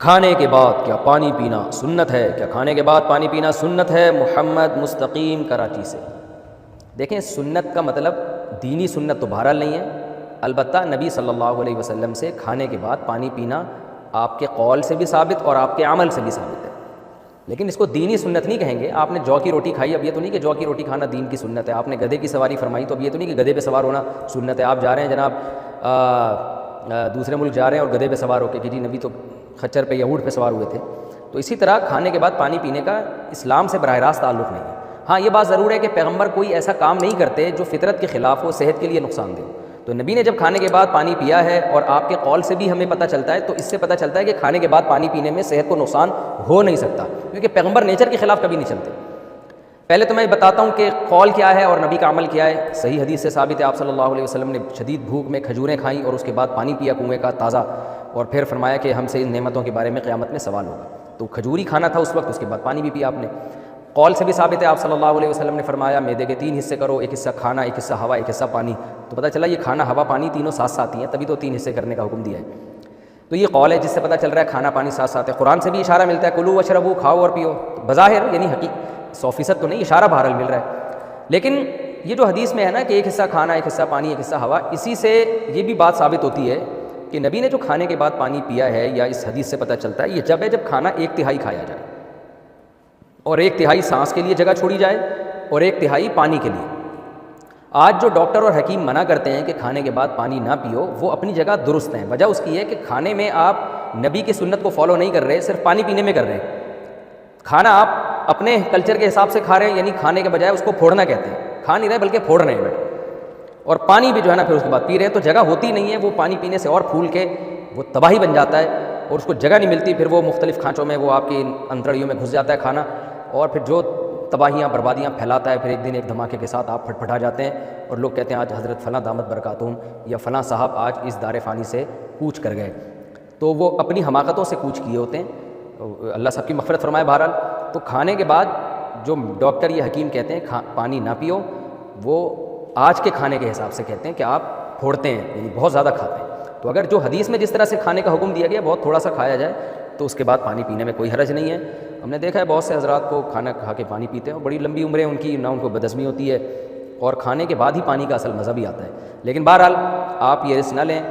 کھانے کے بعد کیا پانی پینا سنت ہے؟ کیا کھانے کے بعد پانی پینا سنت ہے؟ محمد مستقیم کراچی سے۔ دیکھیں، سنت کا مطلب دینی سنت تو بہرحال نہیں ہے، البتہ نبی صلی اللہ علیہ وسلم سے کھانے کے بعد پانی پینا آپ کے قول سے بھی ثابت اور آپ کے عمل سے بھی ثابت ہے، لیکن اس کو دینی سنت نہیں کہیں گے۔ آپ نے جو کی روٹی کھائی، اب یہ تو نہیں کہ جو کی روٹی کھانا دین کی سنت ہے۔ آپ نے گدھے کی سواری فرمائی، تو اب یہ تو نہیں کہ گدھے پہ سوار ہونا سنت ہے۔ آپ جا رہے ہیں جناب دوسرے ملک جا رہے ہیں اور گدھے پہ سوار ہو کے کہ جی نبی تو خچر پہ یا اونٹ پہ سوار ہوئے تھے، تو اسی طرح کھانے کے بعد پانی پینے کا اسلام سے براہ راست تعلق نہیں ہے۔ ہاں یہ بات ضرور ہے کہ پیغمبر کوئی ایسا کام نہیں کرتے جو فطرت کے خلاف ہو، صحت کے لیے نقصان دہ ہو، تو نبی نے جب کھانے کے بعد پانی پیا ہے، اور آپ کے قول سے بھی ہمیں پتہ چلتا ہے، تو اس سے پتہ چلتا ہے کہ کھانے کے بعد پانی پینے میں صحت کو نقصان ہو نہیں سکتا، کیونکہ پیغمبر نیچر کے خلاف کبھی نہیں چلتے۔ پہلے تو میں بتاتا ہوں کہ قول کیا ہے اور نبی کا عمل کیا ہے۔ صحیح حدیث سے ثابت ہے، آپ صلی اللہ علیہ وسلم نے شدید بھوک میں کھجوریں کھائیں اور اس کے بعد پانی پیا کنویں کا تازہ، اور پھر فرمایا کہ ہم سے ان نعمتوں کے بارے میں قیامت میں سوال ہوگا، تو کھجوری کھانا تھا اس وقت، اس کے بعد پانی بھی پیا آپ نے۔ قول سے بھی ثابت ہے، آپ صلی اللہ علیہ وسلم نے فرمایا میدے کے 3 حصے کرو، ایک حصہ کھانا، ایک حصہ ہوا، ایک حصہ پانی، تو پتہ چلا یہ کھانا ہوا پانی تینوں ساتھ ساتھ ہی ہیں، تبھی تو 3 حصے کرنے کا حکم دیا ہے۔ تو یہ قول ہے جس سے پتہ چل رہا ہے کھانا پانی ساتھ ساتھ ہے۔ قرآن سے بھی اشارہ ملتا ہے کلو وشربو، کھاؤ اور پیو، بظاہر یعنی حقیقت 100% تو نہیں، اشارہ بہرحال مل رہا ہے، لیکن یہ جو حدیث میں ہے نا کہ ایک حصہ کھانا، ایک حصہ پانی، ایک حصہ ہوا، اسی سے یہ بھی بات ثابت ہوتی ہے کہ نبی نے جو کھانے کے بعد پانی پیا ہے، یا اس حدیث سے پتہ چلتا ہے یہ جب ہے جب کھانا 1/3 کھایا جائے اور 1/3 سانس کے لیے جگہ چھوڑی جائے اور 1/3 پانی کے لیے۔ آج جو ڈاکٹر اور حکیم منع کرتے ہیں کہ کھانے کے بعد پانی نہ پیو، وہ اپنی جگہ درست ہیں۔ وجہ اس کی ہے کہ کھانے میں آپ نبی کی سنت کو فالو نہیں کر رہے، صرف پانی پینے میں کر رہے ہیں۔ کھانا آپ اپنے کلچر کے حساب سے کھا رہے ہیں، یعنی کھانے کے بجائے اس کو پھوڑنا کہتے ہیں، کھا نہیں رہے بلکہ پھوڑ رہے ہیں، اور پانی بھی جو ہے نا پھر اس کے بعد پی رہے ہیں، تو جگہ ہوتی نہیں ہے، وہ پانی پینے سے اور پھول کے وہ تباہی بن جاتا ہے، اور اس کو جگہ نہیں ملتی، پھر وہ مختلف کھانچوں میں وہ آپ کی انتڑیوں میں گھس جاتا ہے کھانا، اور پھر جو تباہیاں بربادیاں پھیلاتا ہے، پھر ایک دن ایک دھماکے کے ساتھ آپ پھٹا جاتے ہیں، اور لوگ کہتے ہیں آج حضرت فلاں دامت برکاتہم یا فلاں صاحب آج اس دار فانی سے کوچ کر گئے، تو وہ اپنی حماقتوں سے کوچ کیے ہوتے ہیں، اللہ سب کی مغفرت فرمائے۔ بہرحال تو کھانے کے بعد جو ڈاکٹر یا حکیم کہتے ہیں پانی نہ پیو، وہ آج کے کھانے کے حساب سے کہتے ہیں کہ آپ پھوڑتے ہیں، یعنی بہت زیادہ کھاتے ہیں۔ تو اگر جو حدیث میں جس طرح سے کھانے کا حکم دیا گیا بہت تھوڑا سا کھایا جائے تو اس کے بعد پانی پینے میں کوئی حرج نہیں ہے۔ ہم نے دیکھا ہے بہت سے حضرات کو کھانا کھا کے پانی پیتے ہیں اور بڑی لمبی عمریں ان کی، نہ ان کو بدہضمی ہوتی ہے، اور کھانے کے بعد ہی پانی کا اصل مزہ بھی آتا ہے۔ لیکن بہرحال آپ یہ رسک نہ لیں،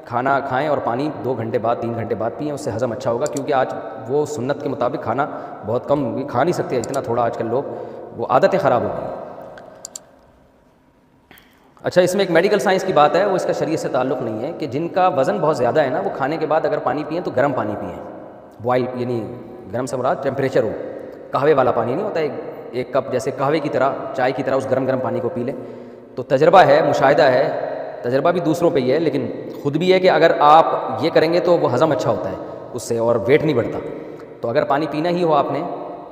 کھانا کھائیں اور پانی 2 گھنٹے بعد 3 گھنٹے بعد پئیں، اس سے ہضم اچھا ہوگا، کیونکہ آج وہ سنت کے مطابق کھانا بہت کم کھا نہیں سکتے اتنا تھوڑا، آج کل لوگ وہ عادتیں خراب ہو گئی ہیں۔ اچھا، اس میں ایک میڈیکل سائنس کی بات ہے، وہ اس کا شریعت سے تعلق نہیں ہے، کہ جن کا وزن بہت زیادہ ہے نا، وہ کھانے کے بعد اگر پانی پئیں تو گرم پانی پئیں، بوائل یعنی گرم سے مراد ٹیمپریچر ہو، قہوے والا پانی نہیں ہوتا، ایک کپ جیسے قہوے کی طرح، چائے کی طرح اس گرم پانی کو پی لیں۔ تو تجربہ ہے، مشاہدہ ہے، تجربہ بھی دوسروں پہ ہی ہے، لیکن خود بھی ہے کہ اگر آپ یہ کریں گے تو وہ ہضم اچھا ہوتا ہے اس سے، اور ویٹ نہیں بڑھتا۔ تو اگر پانی پینا ہی ہو آپ نے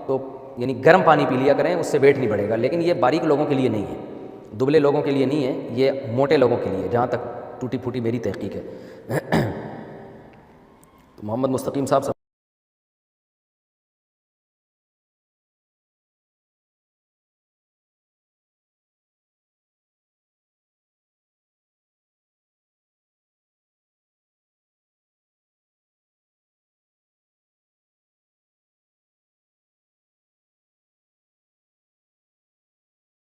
تو یعنی گرم پانی پی لیا کریں، اس سے ویٹ نہیں بڑھے گا، لیکن یہ باریک لوگوں کے لیے نہیں ہے، دبلے لوگوں کے لیے نہیں ہے، یہ موٹے لوگوں کے لیے، جہاں تک ٹوٹی پھوٹی میری تحقیق ہے۔ تو محمد مستقیم صاحب